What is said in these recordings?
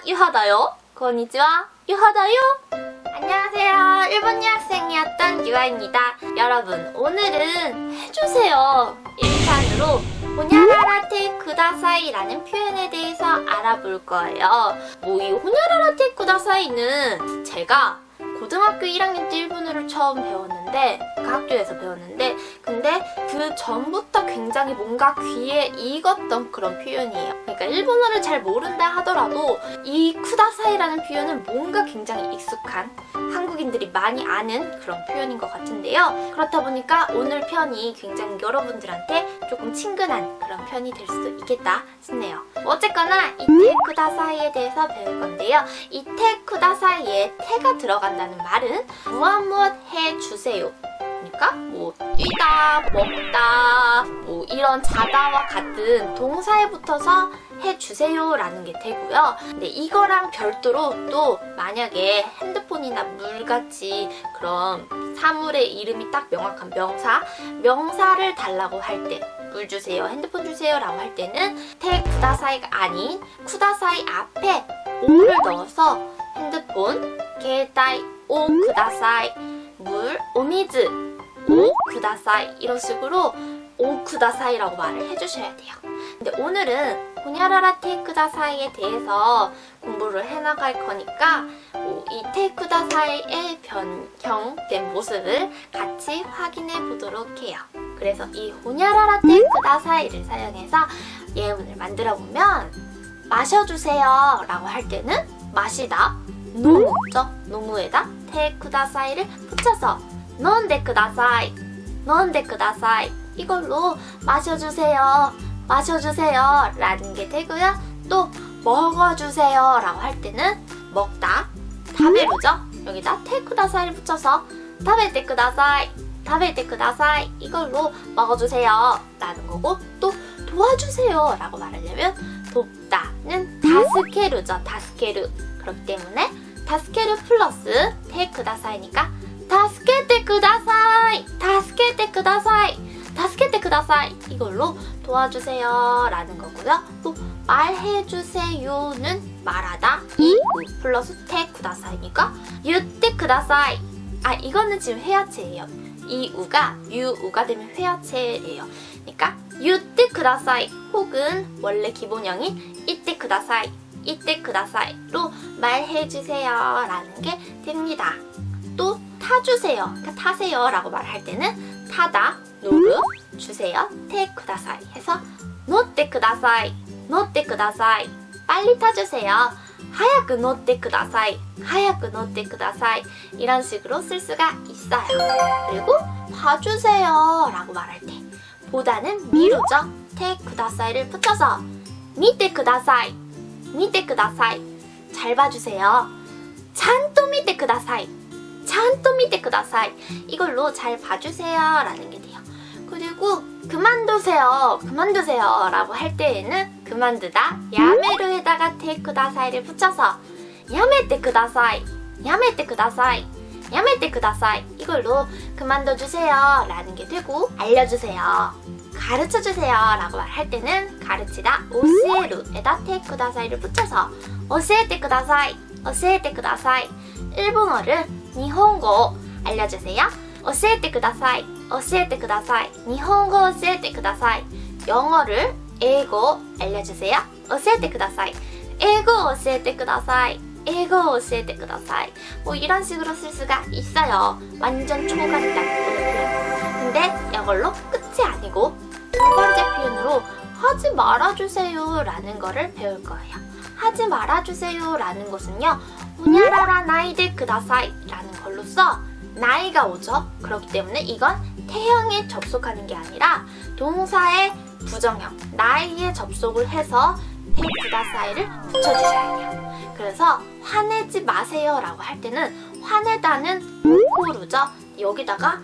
유하다요. konnichiwa, 유하다요. 안녕하세요. 일본 유학생이었던 유아입니다. 여러분, 오늘은 해주세요 1탄으로 호냐라라테 쿠다사이라는 표현에 대해서 알아볼 거예요. 이 호냐라라테 쿠다사이는 제가 고등학교 1학년 때 일본어를 처음 배웠는데, 그 학교에서 배웠는데, 근데 그 전부터 굉장히 뭔가 귀에 익었던 그런 표현이에요. 그러니까 일본어를 잘 모른다 하더라도 이 쿠다사이라는 표현은 뭔가 굉장히 익숙한, 한국인들이 많이 아는 그런 표현인 것 같은데요. 그렇다 보니까 오늘 편이 굉장히 여러분들한테 조금 친근한 그런 편이 될 수 있겠다 싶네요. 어쨌거나 이테 쿠다사이에 대해서 배울 건데요. 이테 쿠다사이에 테가 들어간다는 말은 무엇 해주세요. 그러니까 뛰다, 먹다, 이런 자다와 같은 동사에 붙어서 해주세요 라는 게 되고요. 근데 이거랑 별도로 또 만약에 핸드폰이나 물같이 그런 사물의 이름이 딱 명확한 명사를 달라고 할 때, 물 주세요, 핸드폰 주세요 라고 할 때는 테 쿠다사이가 아닌 쿠다사이 앞에 오를 넣어서 핸드폰, 게이타이, 오 쿠다사이, 물, 오미즈, 오 쿠다사이, 이런 식으로 오 쿠다사이라고 말을 해주셔야 돼요. 근데 오늘은 호냐라라테 쿠다사이에 대해서 공부를 해나갈 거니까 이 테 쿠다사이의 변형된 모습을 같이 확인해 보도록 해요. 그래서 이 호냐라라테 쿠다사이를 사용해서 예문을 만들어 보면, 마셔주세요 라고 할 때는 마시다, 노무죠? 노무에다 테 쿠다사이를 붙여서 논데 쿠다사이, 논데 쿠다사이, 이걸로 마셔주세요 라는 게 되고요. 또 먹어주세요 라고 할 때는 먹다, 타베루죠? 여기다 테 쿠다사이를 붙여서 타베테 쿠다사이, 타베테 쿠다사이, 이걸로 먹어주세요 라는 거고, 또 도와주세요 라고 말하려면 돕다는 다스케루죠. 다스케루. 그렇기 때문에 다스케루 플러스 테 쿠다사이니까 다스케테 쿠다사이, 다스케테 쿠다사이, 다스케테 쿠다사이, 이걸로 도와주세요 라는 거고요. 또 말해주세요는 말하다, 이 플러스 테 쿠다사이니까 유테 쿠다사이. 이거는 지금 회화체예요. 이 우가 유우가 되면 회화체예요. 그러니까 유테 쿠다사이 혹은 원래 기본형인 이테 쿠다사이, 이때 쿠다사이로 말해주세요 라는 게 됩니다. 또 타주세요, 그러니까 타세요 라고 말할 때는 타다, 노르, 주세요, 테 쿠다사이 해서 노tte 쿠다사이, 노tte 쿠다사이, 빨리 타주세요, 하야쿠 노tte 쿠다사이, 하야쿠 노tte 쿠다사이, 이런 식으로 쓸 수가 있어요. 그리고 봐주세요 라고 말할 때 보다는 미루죠. 테 쿠다사이를 붙여서 미테 쿠다사이, 미테 쿠다사이, 잘 봐주세요, 찬또 미테 쿠다사이, 찬또 미테 쿠다사이, 이걸로 잘 봐주세요 라는 게 돼요. 그리고 그만두세요 라고 할 때에는 그만두다, 야메루에다가 테 쿠다사이를 붙여서 야메테 쿠다사이, 야메테 쿠다사이, 야메테 쿠다사이, 이걸로 그만둬주세요 라는 게 되고, 알려주세요, 가르쳐주세요 라고 말할 때는 가르치다, 오시에루에다 테 쿠다사이를 붙여서 오시에테 쿠다사이, 오시에테 쿠다사이, 일본어를 일본어 알려주세요, 오시에테 쿠다사이, 오시에테 쿠다사이, 일본어 오시에테 쿠다사이, 영어를英語 알려주세요, 오시에테 쿠다사이,英語 오시에테 쿠다사이,英語 오시에테 쿠다사이, 이런 식으로 쓸 수가 있어요. 완전 초간단 표현. 근데 이걸로 끝이 아니고 두 번째 표현으로 하지 말아주세요 라는 거를 배울 거예요. 하지 말아주세요 라는 것은요, 호냐라라 나이데 쿠다사이 라는 걸로써 나이가 오죠. 그렇기 때문에 이건 태형에 접속하는 게 아니라 동사의 부정형, 나이에 접속을 해서 테 쿠다사이를 붙여주셔야 돼요. 그래서 화내지 마세요 라고 할 때는 화내다는 오쿠루죠. 여기다가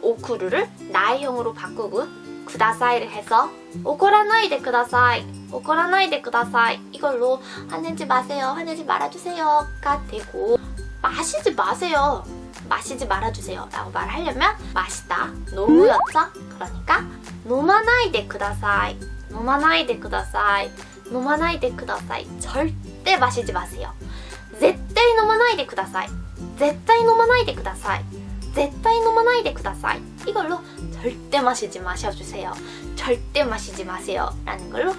오쿠루를 나이형으로 바꾸고 쿠다사이를 해서 오코라나이데 쿠다사이, 오코라나이데 쿠다사이, 이걸로 화내지 마세요, 화내지 말아주세요가 되고, 마시지 마세요, 마시지 말아주세요 라고 말하려면 마시다, 노무였죠? 그러니까 노마나이데 쿠다사이, 노마나이데 쿠다사이, 노마나이데 쿠다사이, 절대 절대 마시지 마세요. 絶対飲まないでください. 絶対飲まないでください. 絶対飲まないでください. 이걸로 절대 마시지 마셔주세요. 절대 마시지 마세요. 라는 걸로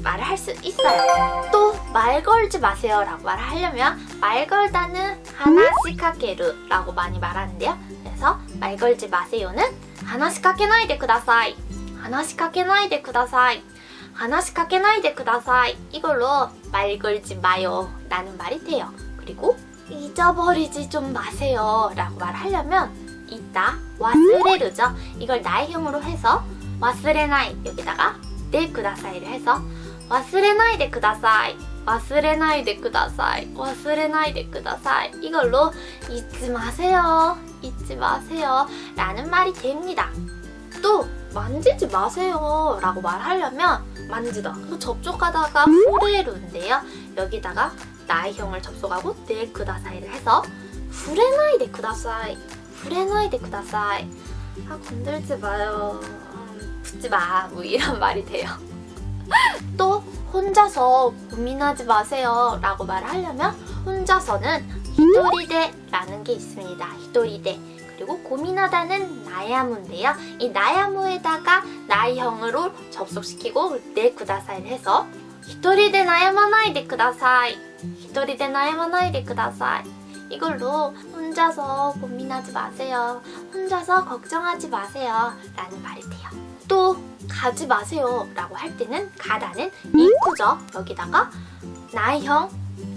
말을 할 수 있어요. 또 말 걸지 마세요 라고 말을 하려면 말 걸다는 하나시카케루 라고 많이 말하는데요. 그래서 말 걸지 마세요는 하나시카케나이데 쿠다사이. 하나시카케나이데 쿠다사이. 하나시카케나이데 쿠다사이. 이걸로 말 걸지 마요 라는 말이 돼요. 그리고 잊어버리지 좀 마세요 라고 말을 하려면 이따 와스레르죠. 이걸 나의형으로 해서 와스레나이 여기다가 네 쿠다사이를 해서 와스레나이데 쿠다사이. 와스레나이데 쿠다사이. 와스레나이데 쿠다사이. 이걸로 잊지 마세요. 잊지 마세요 라는 말이 됩니다. 또 만지지 마세요 라고 말하려면 만지다 접촉하다가 후레루인데요. 여기다가 나의형을 접속하고 네 쿠다사이를 해서 후레나이데 쿠다사이. 후레나이데 쿠다사이. 건들지 마요. 붙지 마. 뭐 이런 말이 돼요. 또 혼자서 고민하지 마세요 라고 말을 하려면 혼자서는 히토리데라는 게 있습니다. 히토리데. 그리고 고민하다는 나야무인데요. 이 나야무에다가 나이형으로 접속시키고 네 쿠다사이를 해서 히토리데 나야마나이데 쿠다사이. 히토리데 나야마나이데 쿠다사이. 이걸로 혼자서 고민하지 마세요. 혼자서 걱정하지 마세요 라는 말이 돼요. 또 가지 마세요 라고 할 때는 가다는 이쿠죠. 여기다가 나이형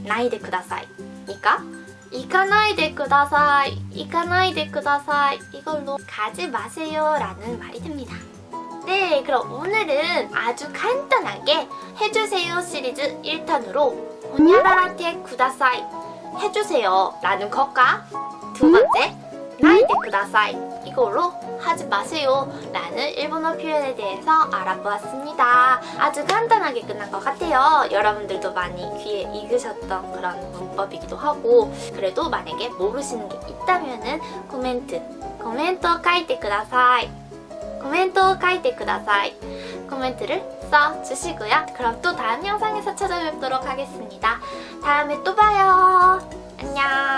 나이데 쿠다사이. 그러니까 이카나이데 쿠다사이. 이카나이데 쿠다사이. 이걸로 가지 마세요 라는 말이 됩니다. 네, 그럼 오늘은 아주 간단하게 해주세요 시리즈 1탄으로 호냐라라테 쿠다사이. 해주세요 라는 것과 두 번째 나이데 쿠다사이. 이걸로 하지 마세요 라는 일본어 표현에 대해서 알아보았습니다. 아주 간단하게 끝난 것 같아요. 여러분들도 많이 귀에 익으셨던 그런 문법이기도 하고, 그래도 만약에 모르시는 게 있다면은 코멘트 書いてください. 코멘트 書いてください. 코멘트를 써주시고요. 그럼 또 다음 영상에서 찾아뵙도록 하겠습니다. 다음에 또 봐요. 안녕.